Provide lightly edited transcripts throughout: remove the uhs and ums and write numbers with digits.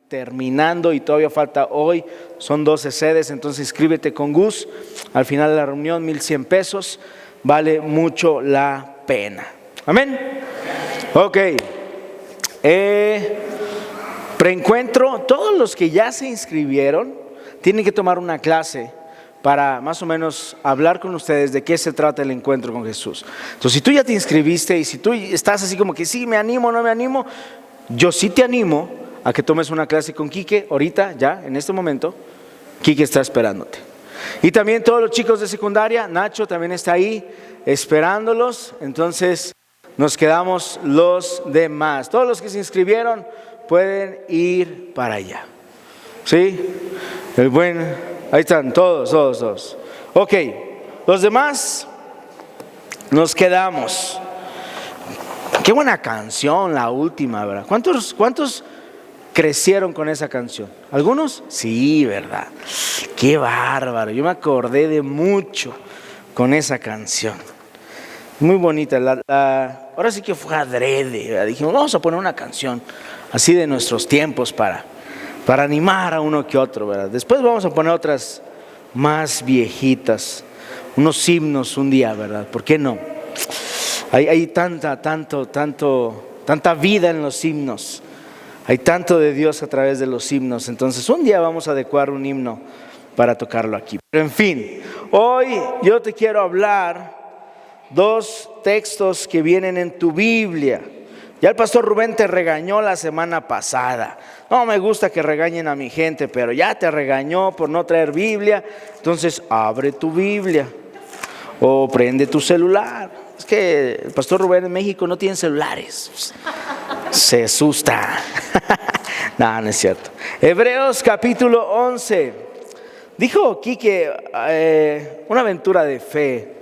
terminando y todavía falta hoy. Son 12 sedes, entonces inscríbete con Gus. Al final de la reunión, 1,100 pesos. Vale mucho la pena. Amén. Ok. Preencuentro. Todos los que ya se inscribieron tienen que tomar una clase para más o menos hablar con ustedes de qué se trata el encuentro con Jesús. Entonces, si tú ya te inscribiste y si tú estás así como que sí, me animo, no me animo, yo sí te animo a que tomes una clase con Quique ahorita, ya, en este momento. Quique está esperándote. Y también todos los chicos de secundaria, Nacho también está ahí esperándolos. Entonces nos quedamos los demás. Todos los que se inscribieron pueden ir para allá. ¿Sí? Ahí están todos. Ok, los demás nos quedamos. Qué buena canción la última, ¿verdad? ¿Cuántos crecieron con esa canción? ¿Algunos? Sí, ¿verdad? Qué bárbaro. Yo me acordé de mucho con esa canción. Muy bonita. Ahora sí que fue adrede, ¿verdad? Dijimos, vamos a poner una canción así de nuestros tiempos para animar a uno que otro, ¿verdad? Después vamos a poner otras más viejitas, unos himnos un día, ¿verdad? ¿Por qué no? Hay tanta vida en los himnos. Hay tanto de Dios a través de los himnos. Entonces un día vamos a adecuar un himno para tocarlo aquí. Pero en fin, hoy yo te quiero hablar 2 textos que vienen en tu Biblia. Ya el pastor Rubén te regañó la semana pasada. No me gusta que regañen a mi gente, pero ya te regañó por no traer Biblia. Entonces abre tu Biblia o prende tu celular. Es que el pastor Rubén en México no tiene celulares. Se asusta. No es cierto. Hebreos capítulo 11. Dijo Quique una aventura de fe.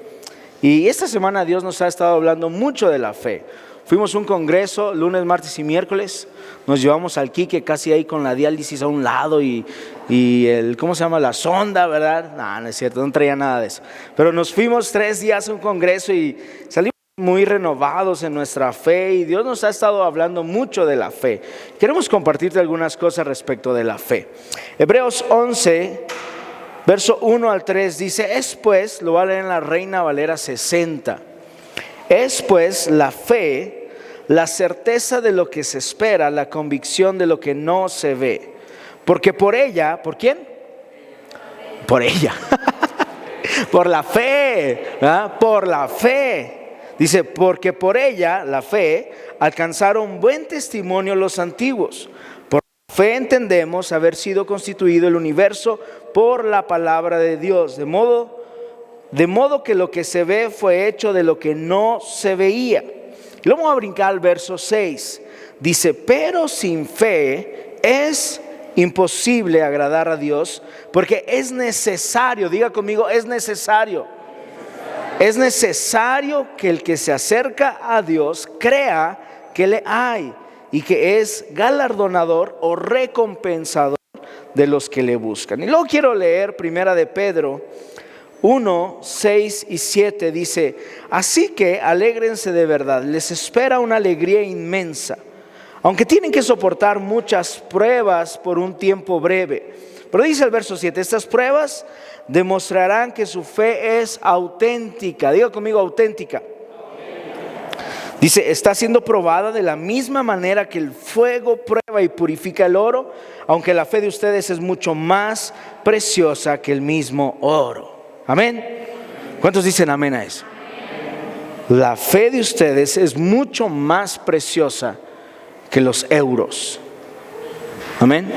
Y esta semana Dios nos ha estado hablando mucho de la fe. Fuimos a un congreso lunes, martes y miércoles. Nos llevamos al Quique casi ahí con la diálisis a un lado y el, ¿cómo se llama? La sonda, ¿verdad? No es cierto, no traía nada de eso. Pero nos fuimos 3 días a un congreso y salimos muy renovados en nuestra fe. Y Dios nos ha estado hablando mucho de la fe. Queremos compartirte algunas cosas respecto de la fe. Hebreos 11, verso 1 al 3 dice, es pues, lo voy a leer en la Reina Valera 60. Es pues la fe, la certeza de lo que se espera, la convicción de lo que no se ve. Porque por ella, ¿por quién? Por ella. Por la fe, ¿verdad? Por la fe. Dice, porque por ella, la fe, alcanzaron buen testimonio los antiguos. Por la fe entendemos haber sido constituido el universo por la palabra de Dios, de modo que lo que se ve fue hecho de lo que no se veía. Luego vamos a brincar al verso 6. Dice, pero sin fe es imposible agradar a Dios, porque es necesario, diga conmigo, es necesario. Es necesario que el que se acerca a Dios crea que le hay y que es galardonador o recompensador de los que le buscan. Y luego quiero leer primera de Pedro 1, 6 y 7 dice, así que alégrense de verdad, les espera una alegría inmensa, aunque tienen que soportar muchas pruebas por un tiempo breve. Pero dice el verso 7, estas pruebas demostrarán que su fe es auténtica. Diga conmigo, auténtica. Dice, está siendo probada de la misma manera que el fuego prueba y purifica el oro, aunque la fe de ustedes es mucho más preciosa que el mismo oro. Amén. ¿Cuántos dicen amén a eso? La fe de ustedes es mucho más preciosa que los euros. Amén.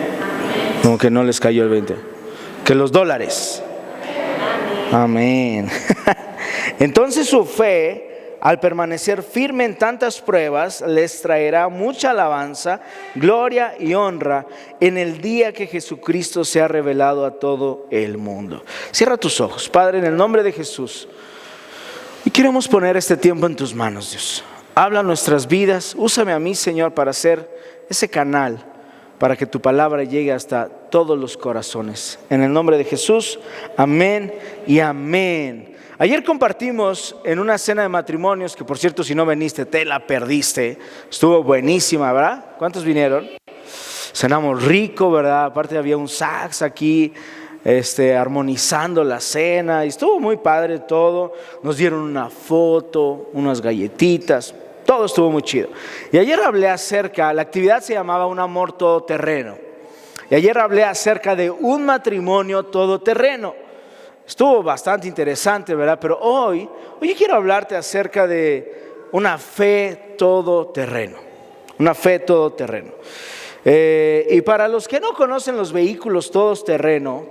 Como que no les cayó el 20. Que los dólares. Amén. Entonces su fe, al permanecer firme en tantas pruebas, les traerá mucha alabanza, gloria y honra en el día que Jesucristo sea revelado a todo el mundo. Cierra tus ojos, Padre, en el nombre de Jesús. Y queremos poner este tiempo en tus manos, Dios. Habla nuestras vidas, úsame a mí, Señor, para ser ese canal, para que tu palabra llegue hasta todos los corazones. En el nombre de Jesús, amén y amén. Ayer compartimos en una cena de matrimonios, que por cierto si no viniste te la perdiste, estuvo buenísima, ¿verdad? ¿Cuántos vinieron? cenamos rico, ¿verdad? Aparte había un sax aquí, armonizando la cena, y estuvo muy padre todo. Nos dieron una foto, unas galletitas, todo estuvo muy chido. Y ayer hablé acerca, la actividad se llamaba Un amor todoterreno. Y ayer hablé acerca de un matrimonio todoterreno. Estuvo bastante interesante, ¿verdad? Pero hoy quiero hablarte acerca de una fe todoterreno. Una fe todoterreno. Y para los que no conocen los vehículos todoterreno,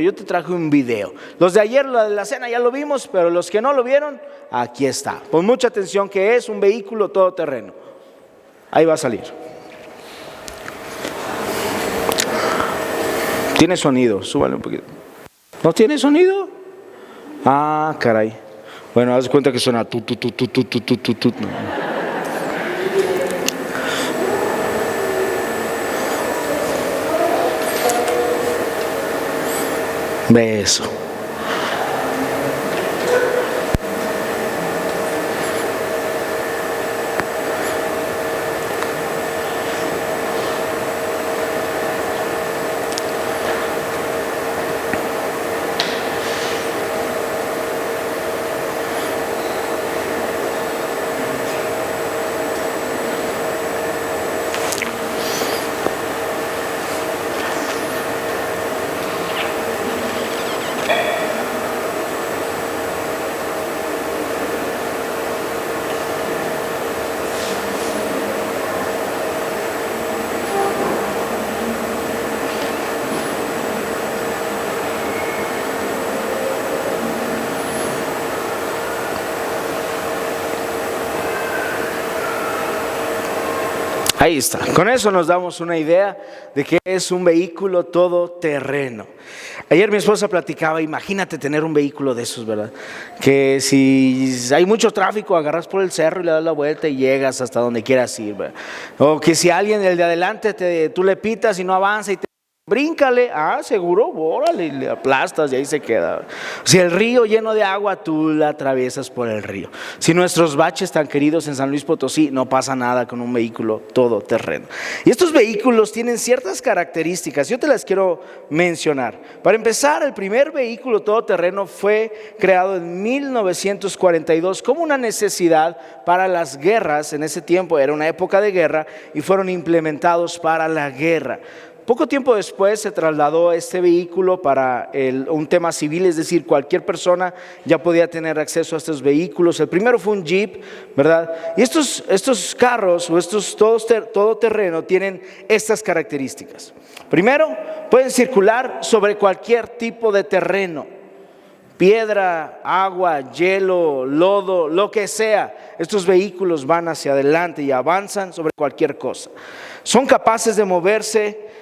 yo te traje un video. Los de ayer, la de la cena, ya lo vimos, pero los que no lo vieron, aquí está. Pon mucha atención que es un vehículo todoterreno. Ahí va a salir. Tiene sonido, súbale un poquito. ¿No tiene sonido? Ah, caray. Bueno, haz de cuenta que suena tu. No. Beso. Ahí está. Con eso nos damos una idea de que es un vehículo todoterreno. Ayer mi esposa platicaba, imagínate tener un vehículo de esos, ¿verdad? Que si hay mucho tráfico, agarras por el cerro y le das la vuelta y llegas hasta donde quieras ir, ¿verdad? O que si alguien, el de adelante, tú le pitas y no avanza y te bríncale, seguro, órale, le aplastas y ahí se queda. Si el río lleno de agua, tú la atraviesas por el río. Si nuestros baches tan queridos en San Luis Potosí, no pasa nada con un vehículo todoterreno. Y estos vehículos tienen ciertas características, yo te las quiero mencionar. Para empezar, el primer vehículo todoterreno fue creado en 1942 como una necesidad para las guerras. En ese tiempo era una época de guerra y fueron implementados para la guerra. Poco tiempo después se trasladó este vehículo para un tema civil, es decir, cualquier persona ya podía tener acceso a estos vehículos. El primero fue un Jeep, ¿verdad? Y estos carros o estos todoterreno tienen estas características. Primero, pueden circular sobre cualquier tipo de terreno. Piedra, agua, hielo, lodo, lo que sea. Estos vehículos van hacia adelante y avanzan sobre cualquier cosa. Son capaces de moverse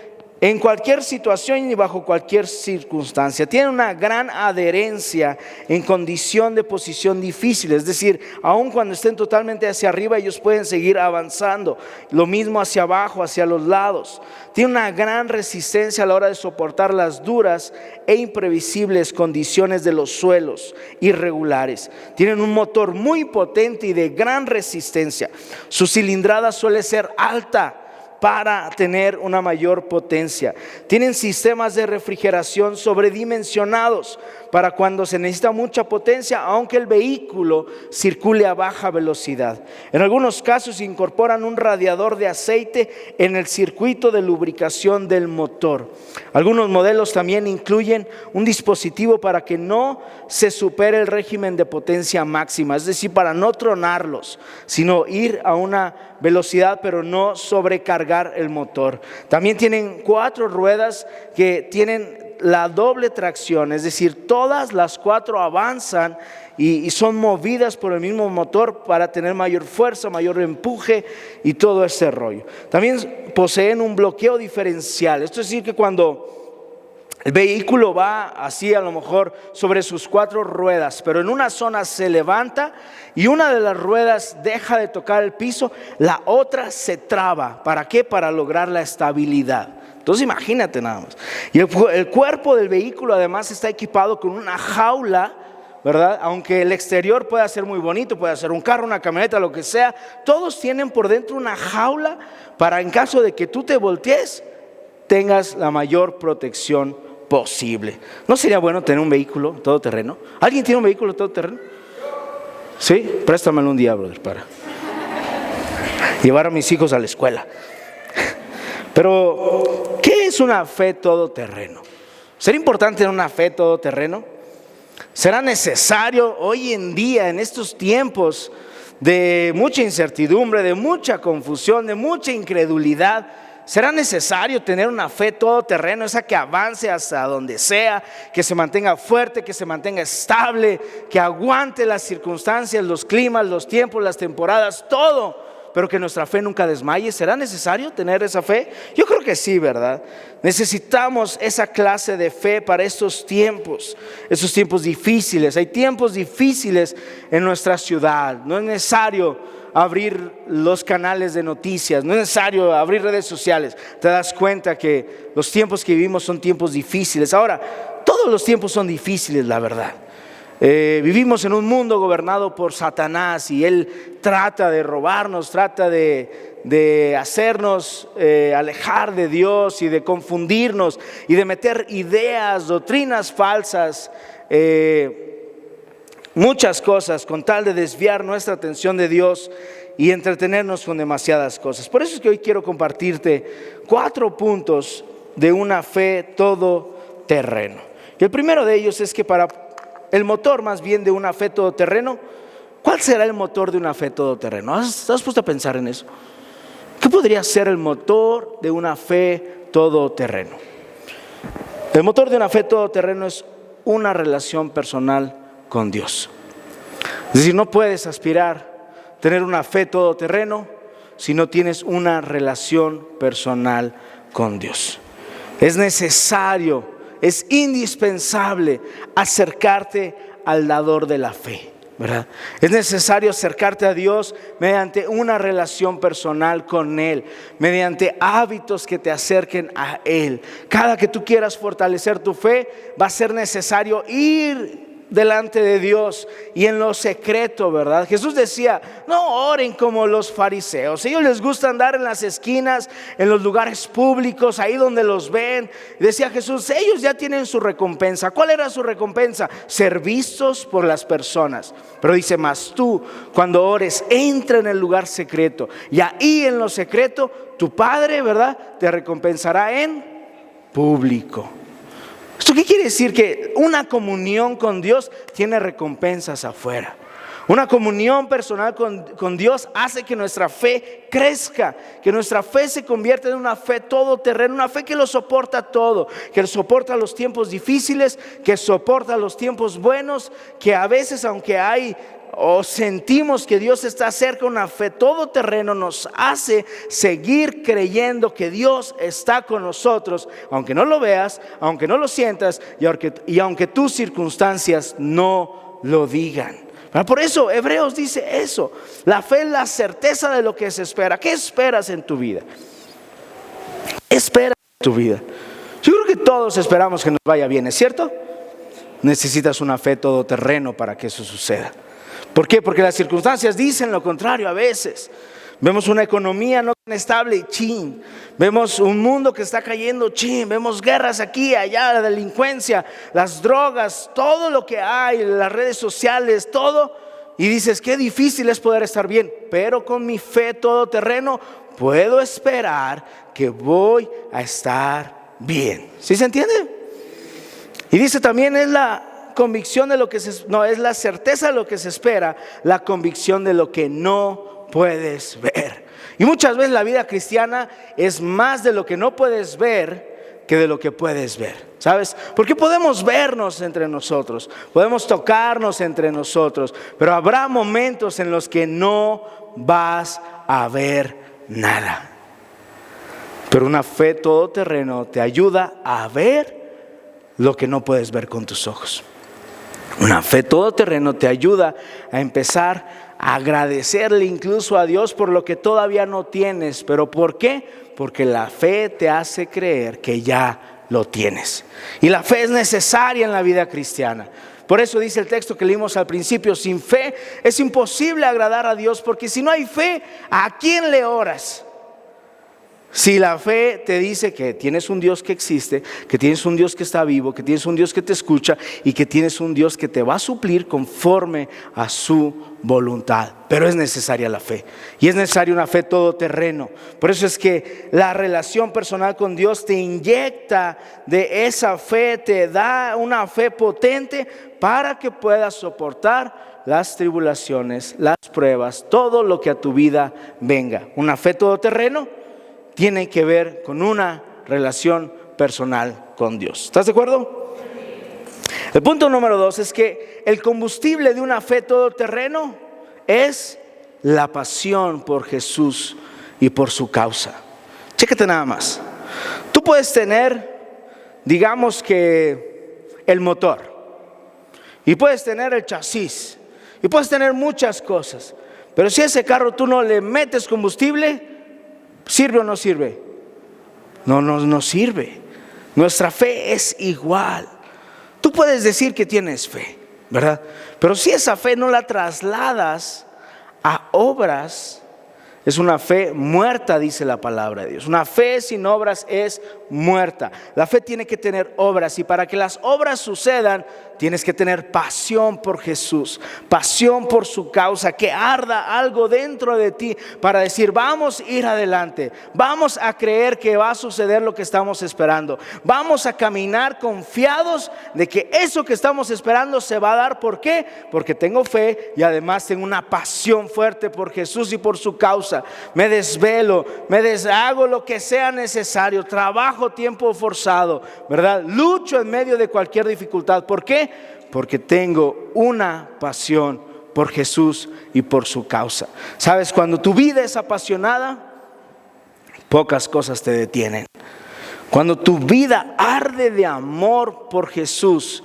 en cualquier situación y bajo cualquier circunstancia. Tienen una gran adherencia en condición de posición difícil, es decir, aun cuando estén totalmente hacia arriba, ellos pueden seguir avanzando. Lo mismo hacia abajo, hacia los lados. Tienen una gran resistencia a la hora de soportar las duras e imprevisibles condiciones de los suelos irregulares. Tienen un motor muy potente y de gran resistencia. Su cilindrada suele ser alta para tener una mayor potencia. Tienen sistemas de refrigeración sobredimensionados para cuando se necesita mucha potencia, aunque el vehículo circule a baja velocidad. En algunos casos incorporan un radiador de aceite en el circuito de lubricación del motor. Algunos modelos también incluyen un dispositivo para que no se supere el régimen de potencia máxima, es decir, para no tronarlos, sino ir a una velocidad pero no sobrecargar el motor. También tienen 4 ruedas que tienen la doble tracción, es decir, todas las 4 avanzan y son movidas por el mismo motor para tener mayor fuerza, mayor empuje y todo ese rollo. También poseen un bloqueo diferencial, esto es decir que cuando el vehículo va así a lo mejor sobre sus 4 ruedas, pero en una zona se levanta y una de las ruedas deja de tocar el piso, la otra se traba. ¿Para qué? Para lograr la estabilidad. Entonces imagínate nada más. Y el cuerpo del vehículo además está equipado con una jaula, ¿verdad? Aunque el exterior pueda ser muy bonito, puede ser un carro, una camioneta, lo que sea, todos tienen por dentro una jaula para en caso de que tú te voltees, tengas la mayor protección posible. ¿No sería bueno tener un vehículo todoterreno? ¿Alguien tiene un vehículo todoterreno? ¿Sí? Préstamelo un día, brother, para llevar a mis hijos a la escuela. Pero, ¿qué es una fe todoterreno? ¿Será importante tener una fe todoterreno? ¿Será necesario hoy en día, en estos tiempos de mucha incertidumbre, de mucha confusión, de mucha incredulidad? ¿Será necesario tener una fe todoterreno, esa que avance hasta donde sea, que se mantenga fuerte, que se mantenga estable, que aguante las circunstancias, los climas, los tiempos, las temporadas, todo, pero que nuestra fe nunca desmaye? ¿Será necesario tener esa fe? Yo creo que sí, ¿verdad? Necesitamos esa clase de fe para estos tiempos difíciles. Hay tiempos difíciles en nuestra ciudad. No es necesario abrir los canales de noticias, no es necesario abrir redes sociales. Te das cuenta que los tiempos que vivimos son tiempos difíciles. Ahora, todos los tiempos son difíciles, la verdad. Vivimos en un mundo gobernado por Satanás y él trata de robarnos, trata de hacernos alejar de Dios y de confundirnos y de meter ideas, doctrinas falsas, muchas cosas con tal de desviar nuestra atención de Dios y entretenernos con demasiadas cosas. Por eso es que hoy quiero compartirte 4 puntos de una fe todoterreno. Y el primero de ellos es que para el motor más bien de una fe todoterreno, ¿cuál será el motor de una fe todoterreno? ¿Has puesto a pensar en eso? ¿Qué podría ser el motor de una fe todoterreno? El motor de una fe todoterreno es una relación personal con Dios. Es decir, no puedes aspirar a tener una fe todoterreno si no tienes una relación personal con Dios. Es necesario, es indispensable acercarte al dador de la fe, ¿verdad? Es necesario acercarte a Dios mediante una relación personal con Él, mediante hábitos que te acerquen a Él. Cada que tú quieras fortalecer tu fe, va a ser necesario ir delante de Dios y en lo secreto, ¿verdad? Jesús decía, no oren como los fariseos. Ellos les gusta andar en las esquinas, en los lugares públicos, ahí donde los ven. Decía Jesús, ellos ya tienen su recompensa. ¿Cuál era su recompensa? Ser vistos por las personas. Pero dice, más tú, cuando ores, entra en el lugar secreto y ahí en lo secreto, tu Padre, ¿verdad?, te recompensará en público. ¿Esto qué quiere decir? Que una comunión con Dios tiene recompensas afuera. Una comunión personal con Dios hace que nuestra fe crezca, que nuestra fe se convierta en una fe todoterreno, una fe que lo soporta todo, que soporta los tiempos difíciles, que soporta los tiempos buenos, que a veces, aunque hay o sentimos que Dios está cerca, una fe todoterreno nos hace seguir creyendo que Dios está con nosotros, aunque no lo veas, aunque no lo sientas y aunque tus circunstancias no lo digan. Por eso Hebreos dice eso, la fe es la certeza de lo que se espera. ¿Qué esperas en tu vida? ¿Qué esperas en tu vida? Yo creo que todos esperamos que nos vaya bien, ¿es cierto? Necesitas una fe todoterreno para que eso suceda. ¿Por qué? Porque las circunstancias dicen lo contrario a veces. Vemos una economía no tan estable, chin. Vemos un mundo que está cayendo, chin. Vemos guerras aquí, allá, la delincuencia, las drogas, todo lo que hay, las redes sociales, todo. Y dices, qué difícil es poder estar bien. Pero con mi fe todoterreno puedo esperar que voy a estar bien. ¿Sí se entiende? Y dice también es la convicción de lo que es la certeza de lo que se espera, la convicción de lo que no puedes ver. Y muchas veces la vida cristiana es más de lo que no puedes ver que de lo que puedes ver, ¿sabes? Porque podemos vernos entre nosotros, podemos tocarnos entre nosotros, pero habrá momentos en los que no vas a ver nada. Pero una fe todoterreno te ayuda a ver lo que no puedes ver con tus ojos. Una fe todoterreno te ayuda a empezar a agradecerle incluso a Dios por lo que todavía no tienes. ¿Pero por qué? Porque la fe te hace creer que ya lo tienes. Y la fe es necesaria en la vida cristiana. Por eso dice el texto que leímos al principio, sin fe es imposible agradar a Dios, porque si no hay fe, ¿a quién le oras? Si la fe te dice que tienes un Dios que existe, que tienes un Dios que está vivo, que tienes un Dios que te escucha y que tienes un Dios que te va a suplir conforme a su voluntad. Pero es necesaria la fe, y es necesaria una fe todoterreno. Por eso es que la relación personal con Dios te inyecta de esa fe, te da una fe potente para que puedas soportar las tribulaciones, las pruebas, todo lo que a tu vida venga. Una fe todoterreno tiene que ver con una relación personal con Dios. ¿Estás de acuerdo? El punto número 2 es que el combustible de una fe todoterreno es la pasión por Jesús y por su causa. Chécate nada más. Tú puedes tener, digamos que el motor, y puedes tener el chasis, y puedes tener muchas cosas, pero si a ese carro tú no le metes combustible, ¿sirve o no sirve? No sirve. Nuestra fe es igual. Tú puedes decir que tienes fe, ¿verdad? Pero si esa fe no la trasladas a obras, es una fe muerta, dice la palabra de Dios. Una fe sin obras es muerta. La fe tiene que tener obras, y para que las obras sucedan, tienes que tener pasión por Jesús, pasión por su causa, que arda algo dentro de ti para decir: vamos a ir adelante, vamos a creer que va a suceder lo que estamos esperando, vamos a caminar confiados de que eso que estamos esperando se va a dar. ¿Por qué? Porque tengo fe y además tengo una pasión fuerte por Jesús y por su causa. Me desvelo, hago lo que sea necesario, trabajo tiempo forzado, ¿verdad? Lucho en medio de cualquier dificultad. ¿Por qué? Porque tengo una pasión por Jesús y por su causa. ¿Sabes? Cuando tu vida es apasionada, pocas cosas te detienen. Cuando tu vida arde de amor por Jesús,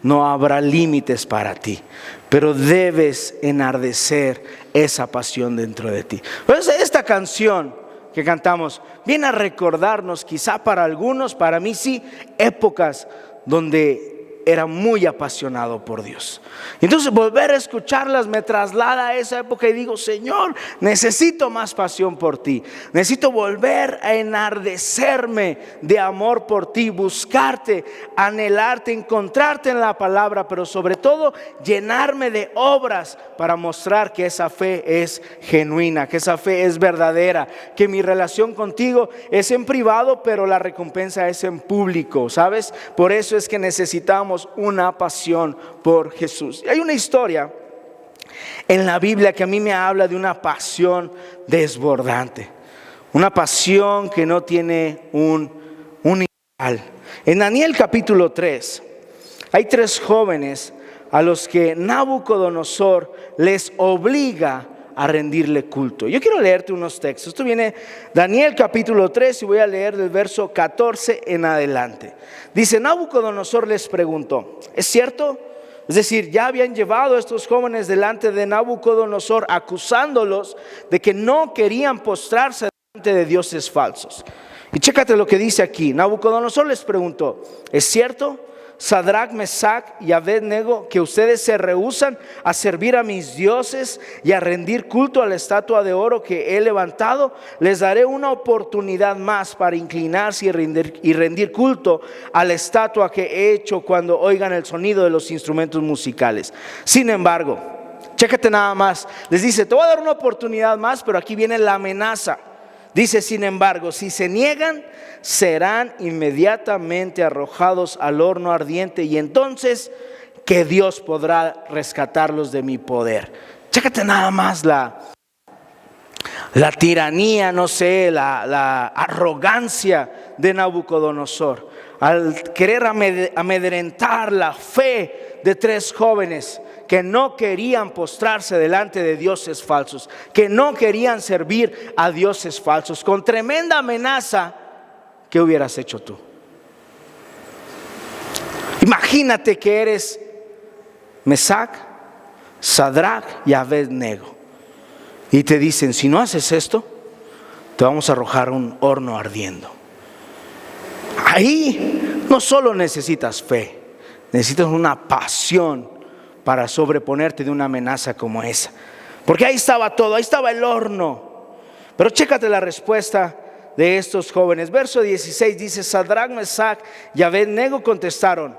no habrá límites para ti, pero debes enardecer esa pasión dentro de ti. Pues esta canción que cantamos viene a recordarnos, quizá para algunos, para mí sí, épocas donde era muy apasionado por Dios. Entonces volver a escucharlas me traslada a esa época y digo: Señor, necesito más pasión por ti, necesito volver a enardecerme de amor por ti, buscarte, anhelarte, encontrarte en la palabra, pero sobre todo llenarme de obras para mostrar que esa fe es genuina, que esa fe es verdadera, que mi relación contigo es en privado, pero la recompensa es en público, ¿sabes? Por eso es que necesitamos una pasión por Jesús. Hay una historia en la Biblia que a mí me habla de una pasión desbordante, una pasión que no tiene un igual. En Daniel capítulo 3 hay 3 jóvenes a los que Nabucodonosor les obliga a rendirle culto. Yo quiero leerte unos textos. Esto viene Daniel capítulo 3 y voy a leer del verso 14 en adelante. Dice: Nabucodonosor les preguntó: ¿es cierto? Es decir, ya habían llevado a estos jóvenes delante de Nabucodonosor, acusándolos de que no querían postrarse delante de dioses falsos. Y chécate lo que dice aquí. Nabucodonosor les preguntó: ¿es cierto, Sadrach, Mesach y Abednego, que ustedes se rehúsan a servir a mis dioses y a rendir culto a la estatua de oro que he levantado? Les daré una oportunidad más para inclinarse y rendir culto a la estatua que he hecho cuando oigan el sonido de los instrumentos musicales. Sin embargo, chécate nada más, les dice: te voy a dar una oportunidad más, pero aquí viene la amenaza. Dice: sin embargo, si se niegan, serán inmediatamente arrojados al horno ardiente, y entonces que Dios podrá rescatarlos de mi poder. Chécate nada más la tiranía, no sé, la arrogancia de Nabucodonosor al querer amedrentar la fe de 3 jóvenes que no querían postrarse delante de dioses falsos, que no querían servir a dioses falsos, con tremenda amenaza. ¿Qué hubieras hecho tú? Imagínate que eres Mesach, Sadrach y Abednego, y te dicen: si no haces esto, te vamos a arrojar un horno ardiendo. Ahí no solo necesitas fe, necesitas una pasión para sobreponerte de una amenaza como esa. Porque ahí estaba todo, ahí estaba el horno. Pero chécate la respuesta de estos jóvenes. Verso 16 dice: Sadrac, Mesach y Abed-nego contestaron: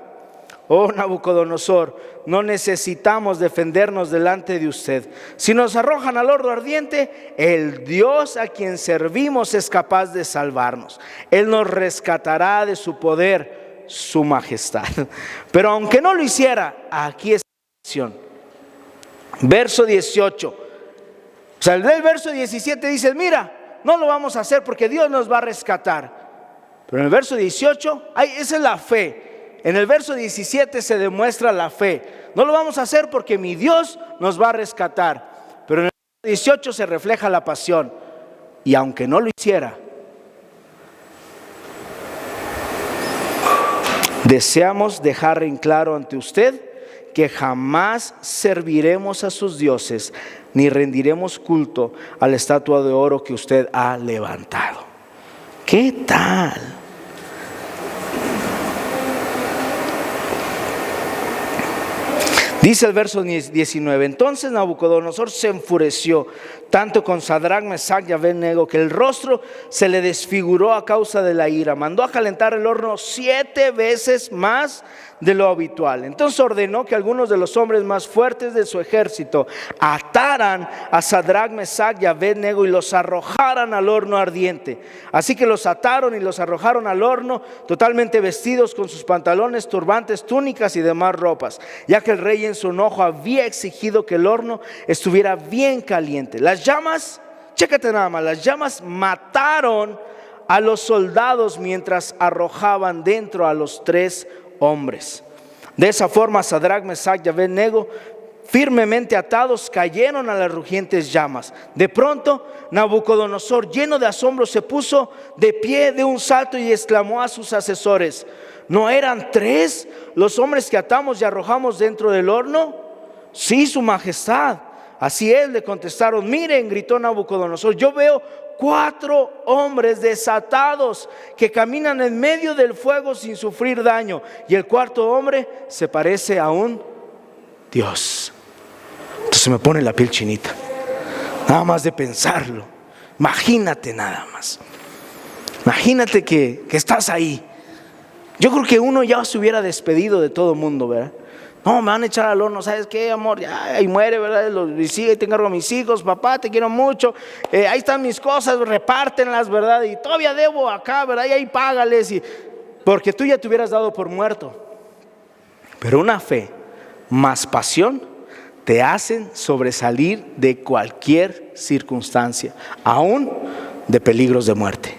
oh Nabucodonosor, no necesitamos defendernos delante de usted. Si nos arrojan al horno ardiente, el Dios a quien servimos es capaz de salvarnos. Él nos rescatará de su poder, su majestad. Pero aunque no lo hiciera, aquí está la acción. Verso 18. O sea, el del verso 17 dice: mira, no lo vamos a hacer porque Dios nos va a rescatar. Pero en el verso 18, esa es la fe. En el verso 17 se demuestra la fe. No lo vamos a hacer porque mi Dios nos va a rescatar. Pero en el verso 18 se refleja la pasión. Y aunque no lo hiciera, deseamos dejar en claro ante usted que jamás serviremos a sus dioses ni rendiremos culto a la estatua de oro que usted ha levantado. ¿Qué tal? Dice el verso 19: entonces Nabucodonosor se enfureció tanto con Sadrac, Mesach y Abed-nego que el rostro se le desfiguró a causa de la ira. Mandó a calentar el horno 7 veces más de lo habitual. Entonces ordenó que algunos de los hombres más fuertes de su ejército ataran a Sadrac, Mesach y Abed-nego y los arrojaran al horno ardiente. Así que los ataron y los arrojaron al horno, totalmente vestidos con sus pantalones, turbantes, túnicas y demás ropas, ya que el rey en su enojo había exigido que el horno estuviera bien caliente. Las llamas, chécate nada más, las llamas mataron a los soldados mientras arrojaban dentro a los 3 hombres. De esa forma Sadrac, Mesach y Abed-nego, firmemente atados, cayeron a las rugientes llamas. De pronto Nabucodonosor, lleno de asombro, se puso de pie de un salto y exclamó a sus asesores: ¿no eran 3 los hombres que atamos y arrojamos dentro del horno? Sí, su majestad. Así es, le contestaron. Miren, gritó Nabucodonosor, yo veo 4 hombres desatados que caminan en medio del fuego sin sufrir daño, y el 4.º hombre se parece a un Dios. Entonces me pone la piel chinita, nada más de pensarlo. Imagínate nada más. Imagínate que estás ahí. Yo creo que uno ya se hubiera despedido de todo el mundo, ¿verdad? No, me van a echar al horno, ¿sabes qué, amor? Ya, ahí muere, ¿verdad? Ahí te encargo a mis hijos, papá, te quiero mucho. Ahí están mis cosas, repártenlas, ¿verdad? Y todavía debo acá, ¿verdad? Y ahí págales. Porque tú ya te hubieras dado por muerto. Pero una fe más pasión te hacen sobresalir de cualquier circunstancia, aún de peligros de muerte.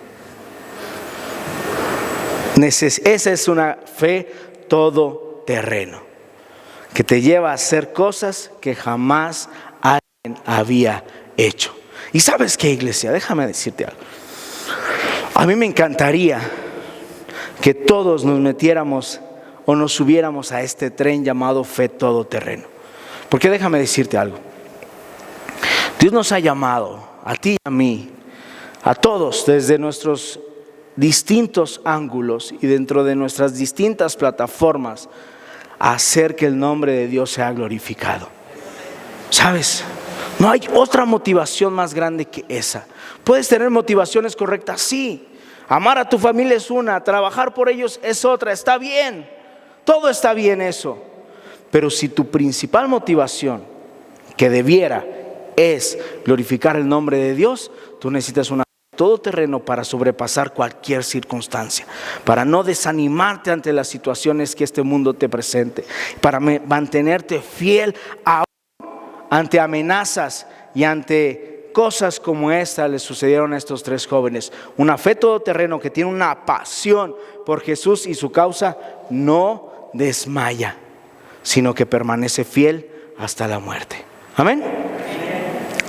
Esa es una fe todoterreno, que te lleva a hacer cosas que jamás alguien había hecho. Y ¿sabes qué, iglesia? Déjame decirte algo. A mí me encantaría que todos nos metiéramos o nos subiéramos a este tren llamado fe todoterreno. Porque déjame decirte algo. Dios nos ha llamado, a ti y a mí, a todos, desde nuestros distintos ángulos y dentro de nuestras distintas plataformas, a hacer que el nombre de Dios sea glorificado. ¿Sabes? No hay otra motivación más grande que esa. Puedes tener motivaciones correctas, sí. Amar a tu familia es una, trabajar por ellos es otra, está bien. Todo está bien eso. Pero si tu principal motivación, que debiera, es glorificar el nombre de Dios, tú necesitas una todoterreno para sobrepasar cualquier circunstancia, para no desanimarte ante las situaciones que este mundo te presente, para mantenerte fiel ante amenazas y ante cosas como esta le sucedieron a estos 3 jóvenes. Una fe todoterreno que tiene una pasión por Jesús y su causa no desmaya, sino que permanece fiel hasta la muerte. Amén.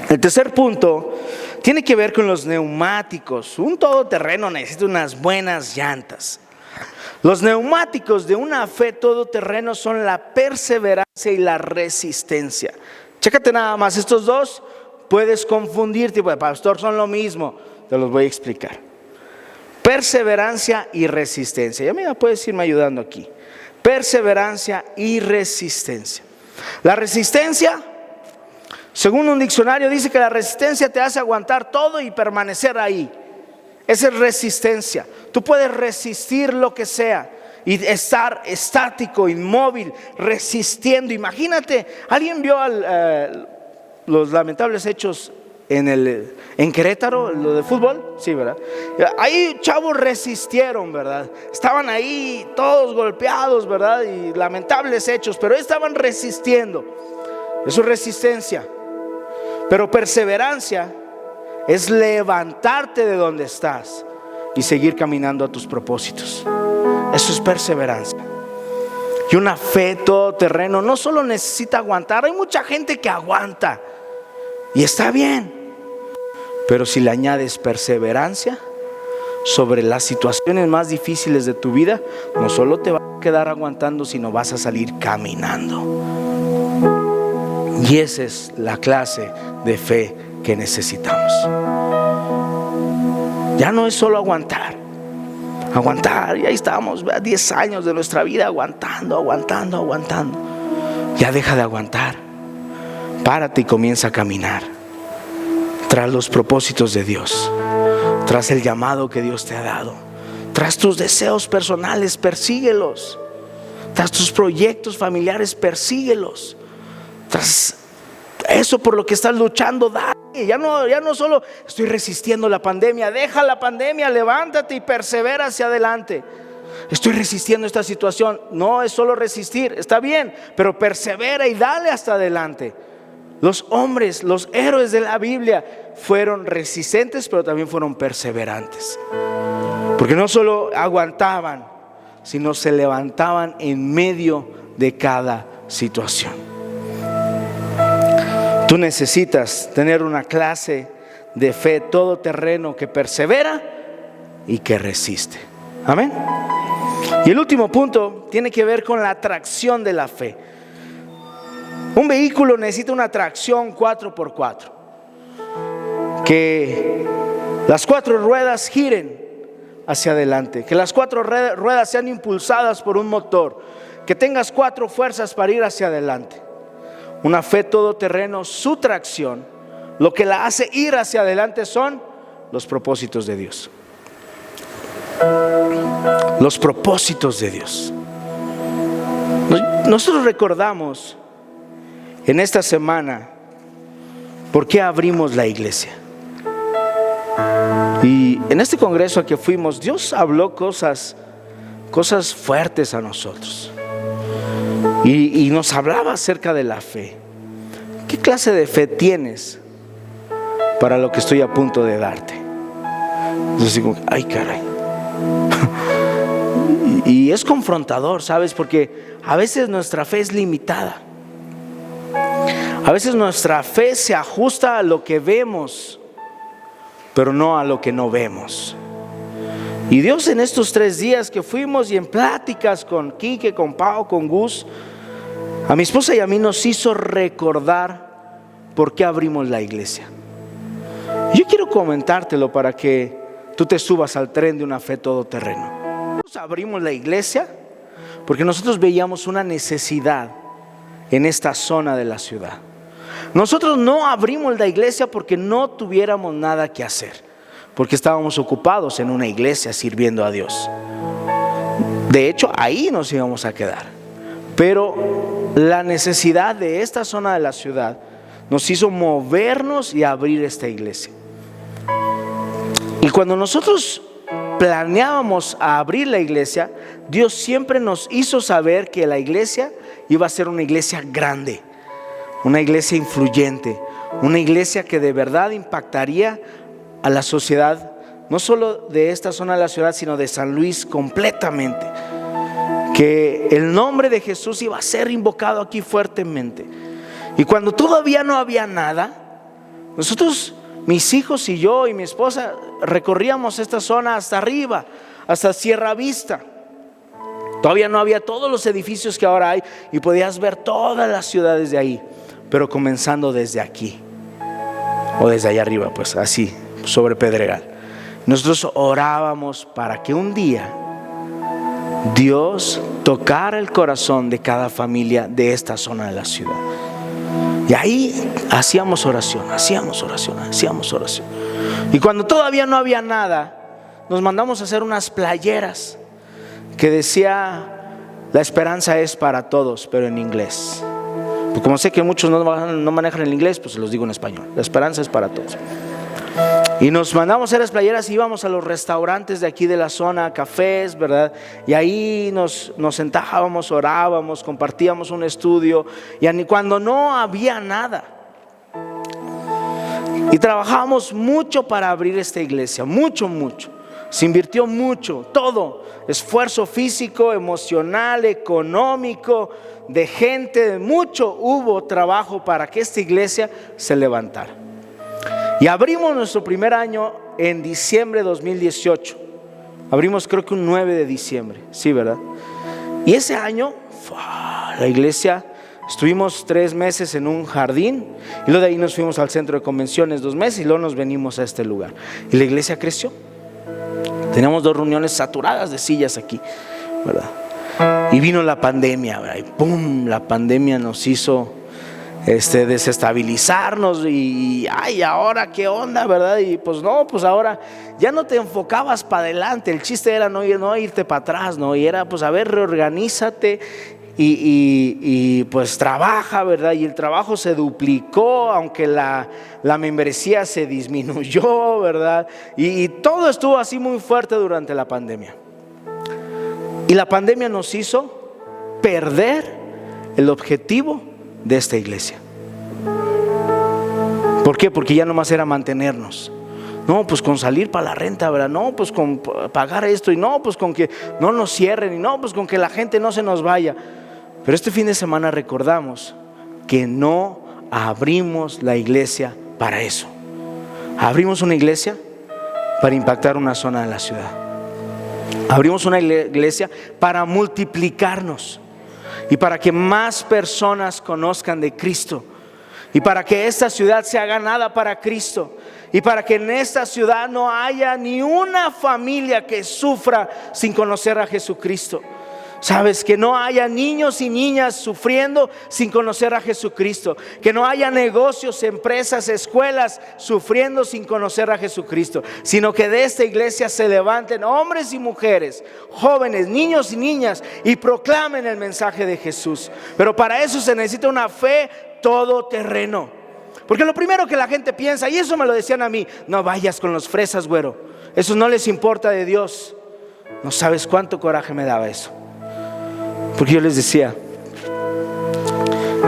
El tercer punto tiene que ver con los neumáticos. Un todoterreno necesita unas buenas llantas. Los neumáticos de una fe todoterreno son la perseverancia y la resistencia. Chécate nada más, estos dos puedes confundirte, pues, pastor, son lo mismo. Te los voy a explicar. Perseverancia y resistencia. Ya mira, puedes irme ayudando aquí. Perseverancia y resistencia. La resistencia, según un diccionario, dice que la resistencia te hace aguantar todo y permanecer ahí. Esa es resistencia. Tú puedes resistir lo que sea y estar estático, inmóvil, resistiendo. Imagínate, ¿alguien vio los lamentables hechos en Querétaro, lo de fútbol? Sí, ¿verdad? Ahí chavos resistieron, ¿verdad? Estaban ahí todos golpeados, ¿verdad? Y lamentables hechos, pero estaban resistiendo. Eso es resistencia. Pero perseverancia es levantarte de donde estás y seguir caminando a tus propósitos. Eso es perseverancia. Y una fe todoterreno no solo necesita aguantar. Hay mucha gente que aguanta y está bien, pero si le añades perseverancia sobre las situaciones más difíciles de tu vida, no solo te vas a quedar aguantando, sino vas a salir caminando. Y esa es la clase de fe que necesitamos. Ya no es solo aguantar, y ahí estamos, 10 años de nuestra vida aguantando. Ya deja de aguantar, párate y comienza a caminar tras los propósitos de Dios, tras el llamado que Dios te ha dado, tras tus deseos personales, persíguelos, tras tus proyectos familiares, persíguelos, tras eso por lo que estás luchando, dale. Ya no solo estoy resistiendo la pandemia. Deja la pandemia, levántate y persevera hacia adelante. Estoy resistiendo esta situación. No es solo resistir, está bien, pero persevera y dale hasta adelante. Los hombres, los héroes de la Biblia fueron resistentes, pero también fueron perseverantes, porque no solo aguantaban, sino se levantaban en medio de cada situación. Tú necesitas tener una clase de fe todoterreno que persevera y que resiste. Amén. Y el último punto tiene que ver con la tracción de la fe. Un vehículo necesita una tracción 4x4, que las 4 ruedas giren hacia adelante, que las 4 ruedas sean impulsadas por un motor, que tengas 4 fuerzas para ir hacia adelante. Una fe todoterreno, su tracción, lo que la hace ir hacia adelante son los propósitos de Dios. Los propósitos de Dios. Nosotros recordamos en esta semana por qué abrimos la iglesia. Y en este congreso a que fuimos, Dios habló cosas fuertes a nosotros. Y nos hablaba acerca de la fe. ¿Qué clase de fe tienes para lo que estoy a punto de darte? Entonces digo, ay caray. Y es confrontador, ¿sabes? Porque a veces nuestra fe es limitada. A veces nuestra fe se ajusta a lo que vemos, pero no a lo que no vemos. Y Dios en estos 3 días que fuimos y en pláticas con Quique, con Pau, con Gus, a mi esposa y a mí nos hizo recordar por qué abrimos la iglesia. Yo quiero comentártelo para que tú te subas al tren de una fe todoterreno. Nosotros abrimos la iglesia porque nosotros veíamos una necesidad en esta zona de la ciudad. Nosotros no abrimos la iglesia porque no tuviéramos nada que hacer, porque estábamos ocupados en una iglesia sirviendo a Dios. De hecho, ahí nos íbamos a quedar. Pero la necesidad de esta zona de la ciudad nos hizo movernos y abrir esta iglesia. Y cuando nosotros planeábamos a abrir la iglesia, Dios siempre nos hizo saber que la iglesia iba a ser una iglesia grande, una iglesia influyente, una iglesia que de verdad impactaría a la sociedad, no solo de esta zona de la ciudad, sino de San Luis completamente. Que el nombre de Jesús iba a ser invocado aquí fuertemente. Y cuando todavía no había nada, nosotros, mis hijos y yo y mi esposa, recorríamos esta zona hasta arriba, hasta Sierra Vista. Todavía no había todos los edificios que ahora hay y podías ver todas las ciudades de ahí, pero comenzando desde aquí o desde allá arriba, pues así, sobre Pedregal. Nosotros orábamos para que un día Dios tocara el corazón de cada familia de esta zona de la ciudad. Y ahí hacíamos oración. Y cuando todavía no había nada, nos mandamos a hacer unas playeras que decía: la esperanza es para todos, pero en inglés. Pues como sé que muchos no manejan el inglés, pues se los digo en español: la esperanza es para todos. Y nos mandamos a hacer las playeras y íbamos a los restaurantes de aquí de la zona, cafés, ¿verdad? Y ahí nos sentábamos, orábamos, compartíamos un estudio, y cuando no había nada. Y trabajábamos mucho para abrir esta iglesia, mucho. Se invirtió mucho, todo, esfuerzo físico, emocional, económico, de gente, mucho hubo trabajo para que esta iglesia se levantara. Y abrimos nuestro primer año en diciembre de 2018. Abrimos creo que un 9 de diciembre, sí, ¿verdad? Y ese año, la iglesia, estuvimos 3 meses en un jardín, y luego de ahí nos fuimos al centro de convenciones 2 meses, y luego nos venimos a este lugar. Y la iglesia creció. Teníamos 2 reuniones saturadas de sillas aquí, ¿verdad? Y vino la pandemia, ¿verdad? Y ¡pum! La pandemia nos hizo desestabilizarnos y ahora qué onda, ¿verdad? Y pues no, pues ahora ya no te enfocabas para adelante. El chiste era no irte para atrás, ¿no? Y era pues, a ver, reorganízate y pues trabaja, ¿verdad? Y el trabajo se duplicó, aunque la membresía se disminuyó, ¿verdad? Y todo estuvo así muy fuerte durante la pandemia. Y la pandemia nos hizo perder el objetivo de esta iglesia. ¿Por qué? Porque ya nomás era mantenernos. No, pues con salir para la renta, ¿verdad? No, pues con pagar esto, y no, pues con que no nos cierren, y no, pues con que la gente no se nos vaya. Pero este fin de semana recordamos que no abrimos la iglesia para eso. Abrimos una iglesia para impactar una zona de la ciudad. Abrimos una iglesia para multiplicarnos y para que más personas conozcan de Cristo, y para que esta ciudad sea ganada para Cristo, y para que en esta ciudad no haya ni una familia que sufra sin conocer a Jesucristo. Sabes, que no haya niños y niñas sufriendo sin conocer a Jesucristo, que no haya negocios, empresas, escuelas sufriendo sin conocer a Jesucristo, sino que de esta iglesia se levanten hombres y mujeres, jóvenes, niños y niñas, y proclamen el mensaje de Jesús. Pero para eso se necesita una fe todoterreno, porque lo primero que la gente piensa, y eso me lo decían a mí: no vayas con los fresas, güero, eso no les importa de Dios. No sabes cuánto coraje me daba eso. Porque yo les decía: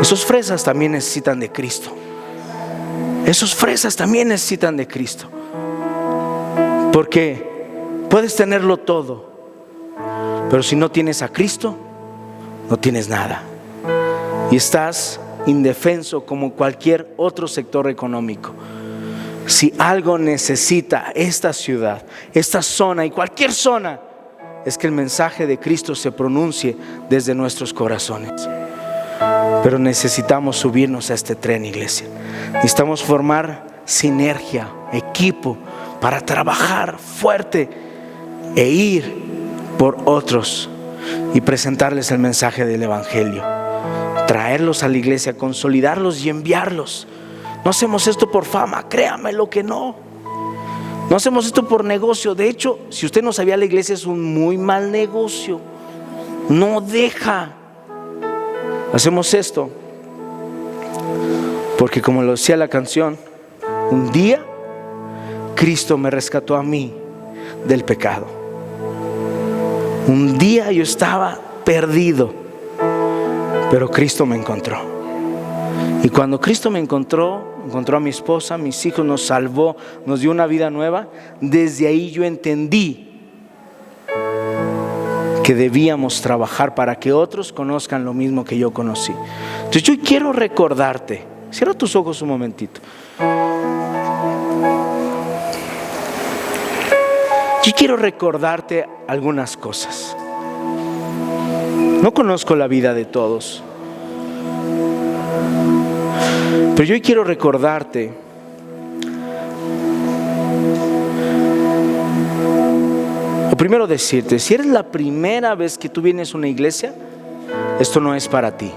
esos fresas también necesitan de Cristo. Esos fresas también necesitan de Cristo. Porque puedes tenerlo todo, pero si no tienes a Cristo, no tienes nada. Y estás indefenso como cualquier otro sector económico. Si algo necesita esta ciudad, esta zona y cualquier zona, es que el mensaje de Cristo se pronuncie desde nuestros corazones. Pero necesitamos subirnos a este tren, iglesia. Necesitamos formar sinergia, equipo, para trabajar fuerte e ir por otros y presentarles el mensaje del evangelio, traerlos a la iglesia, consolidarlos y enviarlos. No hacemos esto por fama, créame lo que no. No hacemos esto por negocio. De hecho, si usted no sabía, la iglesia es un muy mal negocio. No deja. Hacemos esto porque, como lo decía la canción, un día Cristo me rescató a mí del pecado. Un día yo estaba perdido, pero Cristo me encontró. Y cuando Cristo me encontró a mi esposa, a mis hijos, nos salvó, nos dio una vida nueva. Desde ahí yo entendí que debíamos trabajar para que otros conozcan lo mismo que yo conocí. Entonces yo quiero recordarte, cierra tus ojos un momentito. Yo quiero recordarte algunas cosas. No conozco la vida de todos, pero yo quiero recordarte o primero decirte: si eres la primera vez que tú vienes a una iglesia, esto no es para ti.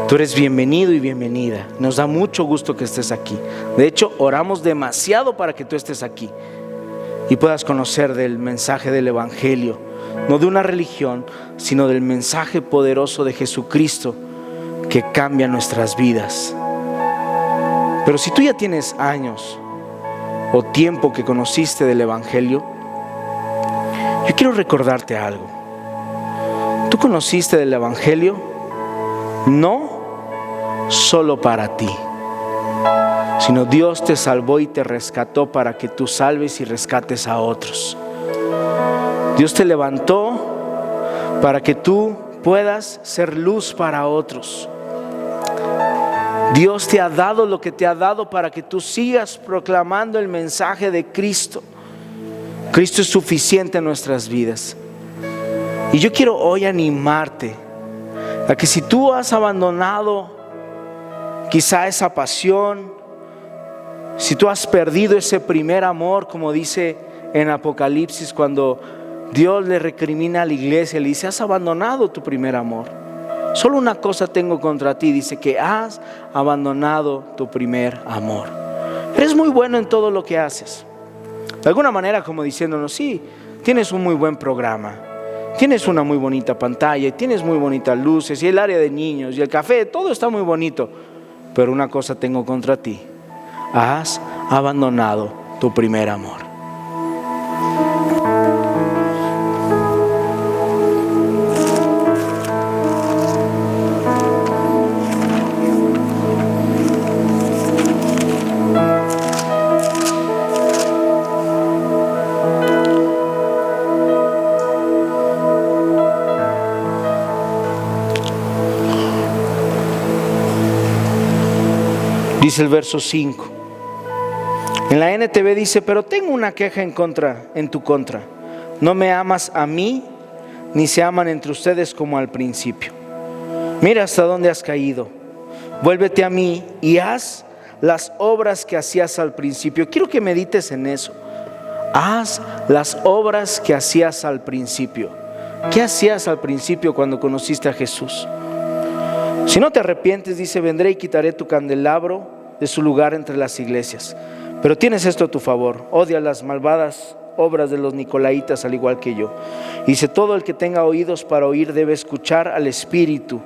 Tú eres bienvenido y bienvenida. Nos da mucho gusto que estés aquí. De hecho, oramos demasiado para que tú estés aquí. y puedas conocer del mensaje del Evangelio, no de una religión, sino del mensaje poderoso de Jesucristo que cambia nuestras vidas. Pero si tú ya tienes años o tiempo que conociste del Evangelio, yo quiero recordarte algo. Tú conociste del Evangelio no solo para ti, sino Dios te salvó y te rescató para que tú salves y rescates a otros. Dios te levantó para que tú puedas ser luz para otros. Dios te ha dado lo que te ha dado para que tú sigas proclamando el mensaje de Cristo. Cristo es suficiente en nuestras vidas. Y yo quiero hoy animarte a que si tú has abandonado quizá esa pasión, si tú has perdido ese primer amor, como dice en Apocalipsis, cuando Dios le recrimina a la iglesia, le dice: has abandonado tu primer amor. Solo una cosa tengo contra ti, dice, que has abandonado tu primer amor. Eres muy bueno en todo lo que haces. De alguna manera como diciéndonos: sí, tienes un muy buen programa, tienes una muy bonita pantalla, y tienes muy bonitas luces, y el área de niños, y el café, todo está muy bonito. Pero una cosa tengo contra ti: has abandonado tu primer amor. Dice el verso 5. En la NTV dice: pero tengo una queja en tu contra. No me amas a mí, ni se aman entre ustedes como al principio. Mira hasta dónde has caído. Vuélvete a mí y haz las obras que hacías al principio. Quiero que medites en eso. Haz las obras que hacías al principio. ¿Qué hacías al principio cuando conociste a Jesús? Si no te arrepientes, dice: vendré y quitaré tu candelabro de su lugar entre las iglesias. Pero tienes esto a tu favor: odia las malvadas obras de los nicolaitas al igual que yo. Y dice: todo el que tenga oídos para oír debe escuchar al Espíritu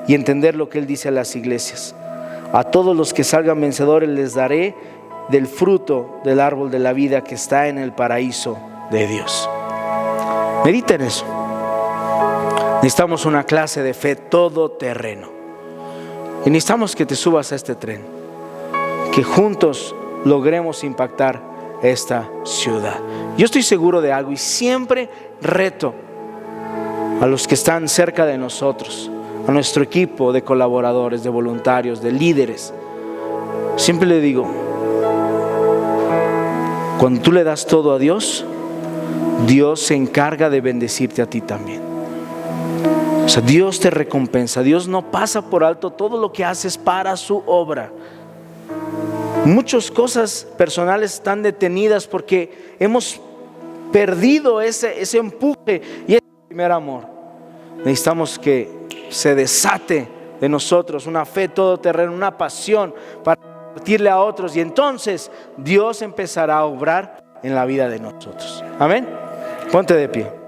y entender lo que Él dice a las iglesias. A todos los que salgan vencedores les daré del fruto del árbol de la vida que está en el paraíso de Dios. Medita en eso. Necesitamos una clase de fe todoterreno. Y necesitamos que te subas a este tren, que juntos logremos impactar esta ciudad. Yo estoy seguro de algo y siempre reto a los que están cerca de nosotros, a nuestro equipo de colaboradores, de voluntarios, de líderes. Siempre le digo: cuando tú le das todo a Dios, Dios se encarga de bendecirte a ti también. O sea, Dios te recompensa. Dios no pasa por alto todo lo que haces para su obra. Muchas cosas personales están detenidas porque hemos perdido ese empuje y ese primer amor. Necesitamos que se desate de nosotros una fe todoterreno, una pasión para compartirle a otros, y entonces Dios empezará a obrar en la vida de nosotros. Amén. Ponte de pie.